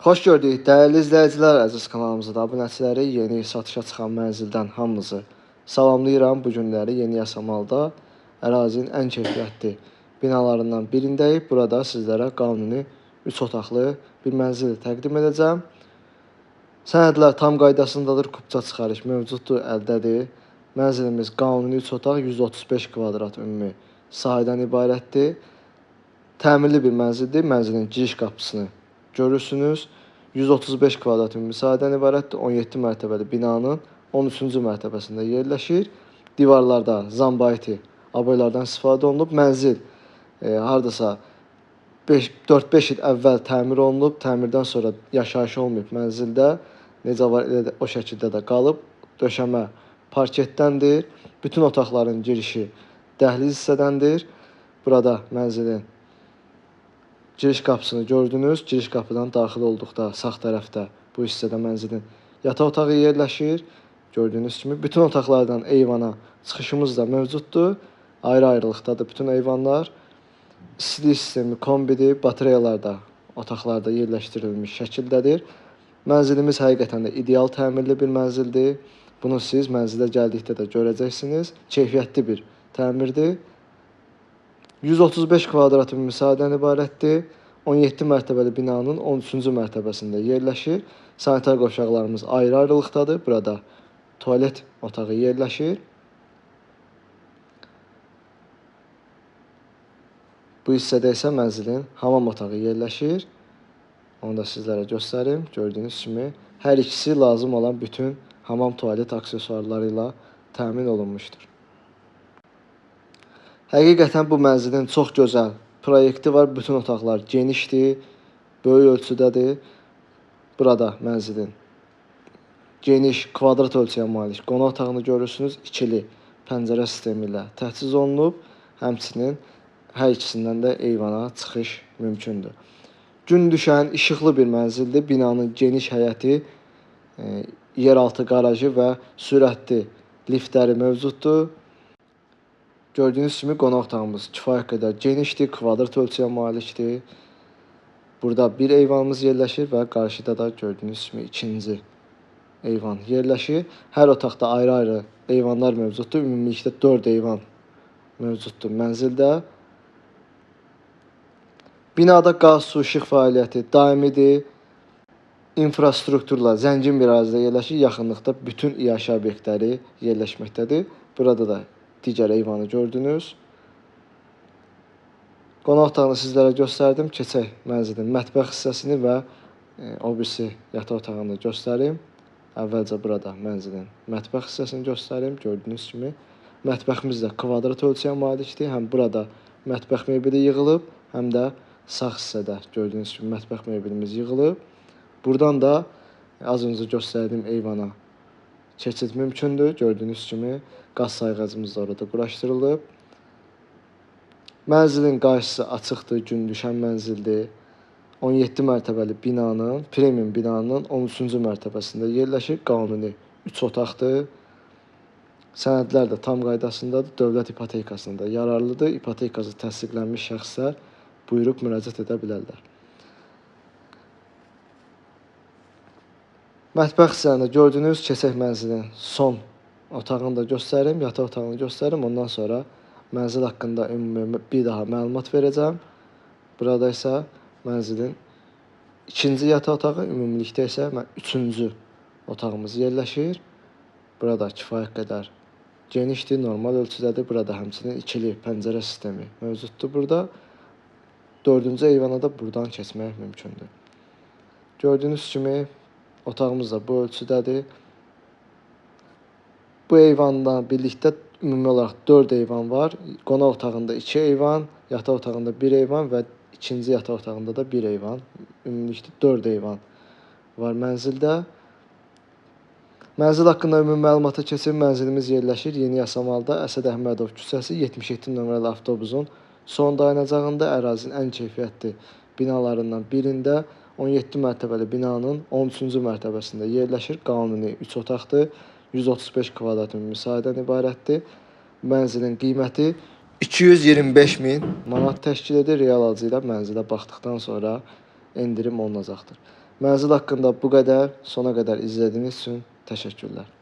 Xoş gördük, dəyərli izləyicilər, əziz kanalımızda abunəçiləri, yeni satışa çıxan mənzildən hamınızı salamlayıram. Bu günləri Yeni Yasamalda ərazinin ən keyfiyyətli binalarından birindəyik. Burada sizlərə qanuni 3 otaqlı bir mənzil təqdim edəcəm. Sənədlər tam qaydasındadır, kupça çıxarış mövcuddur, əldədir. Mənzilimiz qanuni 3 otaq, 135 kvadrat ümumi sahədən ibarətdir. Təmirli bir mənzildir. Mənzilin giriş qapısını görürsünüz. 135 kvadrat ümumi sahədən ibarətdir. 17 mərtəbəli binanın 13-cü mərtəbəsində yerləşir. Divarlarda zambaiti aboylardan istifadə olunub. Mənzil hardasa 4-5 il əvvəl təmir olunub. Təmirdən sonra yaşayış olmayıb mənzildə. Necə var, elə də o şəkildə də qalıb. Döşəmə parketdəndir. Bütün otaqların girişi dəhliz hissədəndir. Burada mənzilin giriş qapısını gördünüz. Giriş qapıdan daxil olduqda sağ tərəfdə bu hissədə mənzilin yataq otağı yerləşir. Gördüyünüz kimi bütün otaqlardan eyvana çıxışımız da mövcuddur. Ayrı-ayrılıqdadır bütün eyvanlar. İstilik sistemi kombidir. Batareyalar da otaqlarda yerləşdirilmiş şəkildədir. Mənzilimiz həqiqətən də ideal təmirli bir mənzildir. Bunu siz mənzilə gəldikdə də görəcəksiniz. Keyfiyyətli bir təmirdir. 135 kvadrat ümumi sahədən ibarətdir. 17 mərtəbəli binanın 13-cü mərtəbəsində yerləşir. Sanitar qovşaqlarımız ayrı-ayrılıqdadır. Burada tualet otağı yerləşir. Bu hissədə isə mənzilin hamam otağı yerləşir. Onu da sizlərə göstərim. Gördüyünüz kimi hər ikisi lazım olan bütün hamam tualet aksesuarları ilə təmin olunmuşdur. Həqiqətən bu mənzilin çox gözəl proyekti var. Bütün otaqlar genişdir, böyük ölçüdədir. Burada mənzilin geniş kvadrat ölçüyə malik qonaq otağını görürsünüz. İkili pəncərə sistemi ilə təchiz olunub. Həmçinin hər ikisindən də eyvana çıxış mümkündür. Gün düşən işıqlı bir mənzildir. Binanın geniş həyəti, yeraltı qarajı və sürətli liftləri mövcuddur. Gördüyünüz kimi qonaq otağımız kifayət qədər genişdir, kvadrat ölçüyə malikdir. Burada bir eyvanımız yerləşir və qarşıda da gördüyünüz kimi ikinci eyvan yerləşir. Hər otaqda ayrı-ayrı eyvanlar mövcuddur. Ümumilikdə 4 eyvan mövcuddur mənzildə. Binada qaz, su, işıq fəaliyyəti daimidir. İnfrastrukturla zəngin bir ərazidə yerləşir. Yaxınlıqda bütün iaşə obyektləri yerləşməkdədir. Burada da digər eyvanı gördünüz. Qonaq otağını sizlərə göstərdim. Keçək mənzilin mətbəx hissəsini və o birisi yataq otağını göstərim. Əvvəlcə burada mənzilin mətbəx hissəsini göstərim. Gördüyünüz kimi mətbəximiz də kvadrat ölçüyə malikdir. Həm burada mətbəx mebeli yığılıb, həm də sağ hissədə gördüyünüz kimi mətbəx mebelimiz yığılıb. Buradan da az öncə göstərdiyim eyvana keçid mümkündür. Gördüyünüz kimi qaz sayğacımız da orada quraşdırılıb. Mənzilin qarşısı açıqdır, gün düşən mənzildir. 17 mərtəbəli binanın, premium binanın 13-cü mərtəbəsində yerləşir. Qanuni 3 otaqdır. Sənədlər də tam qaydasındadır. Dövlət ipotekasında yararlıdır. İpotekası təsdiqlənmiş şəxslər buyurub müraciət edə bilərlər. Mətbəx hissəsində gördüyünüz keçək mənzilin son otağını da göstərim, yataq otağını göstərim. Ondan sonra mənzil haqqında ümumi bir daha məlumat verəcəm. Burada isə mənzilin ikinci yataq otağı, ümumilikdə isə 3-cü otağımız yerləşir. Burada kifayət qədər genişdir, normal ölçüdədir. Burada həmçinin ikili pəncərə sistemi mövcuddur burada. 4-cü eyvana da buradan keçmək mümkündür. Gördüyünüz kimi otağımız da bu ölçüdədir. Bu eyvanla birlikdə ümumi olaraq 4 eyvan var. Qonaq otağında 2 eyvan, yataq otağında 1 eyvan və ikinci yataq otağında da 1 eyvan. Ümumilikdə 4 eyvan var mənzildə. Mənzil haqqında ümumi məlumata keçib. Mənzilimiz yerləşir Yeni Yasamalda Əsəd Əhmədov küçəsi 77 nömrəli avtobusun son dayanacağında, ərazinin ən keyfiyyətli binalarından birində 17 mərtəbəli binanın 13-cü mərtəbəsində yerləşir. Qanuni 3 otaqdır. 135 kvadrat ümumi sahədən ibarətdir. Mənzilin qiyməti 225.000 manat təşkil edir. Real alıcı ilə mənzilə baxdıqdan sonra endirim olunacaqdır. Mənzil haqqında bu qədər. Sona qədər izlədiyiniz üçün təşəkkürlər.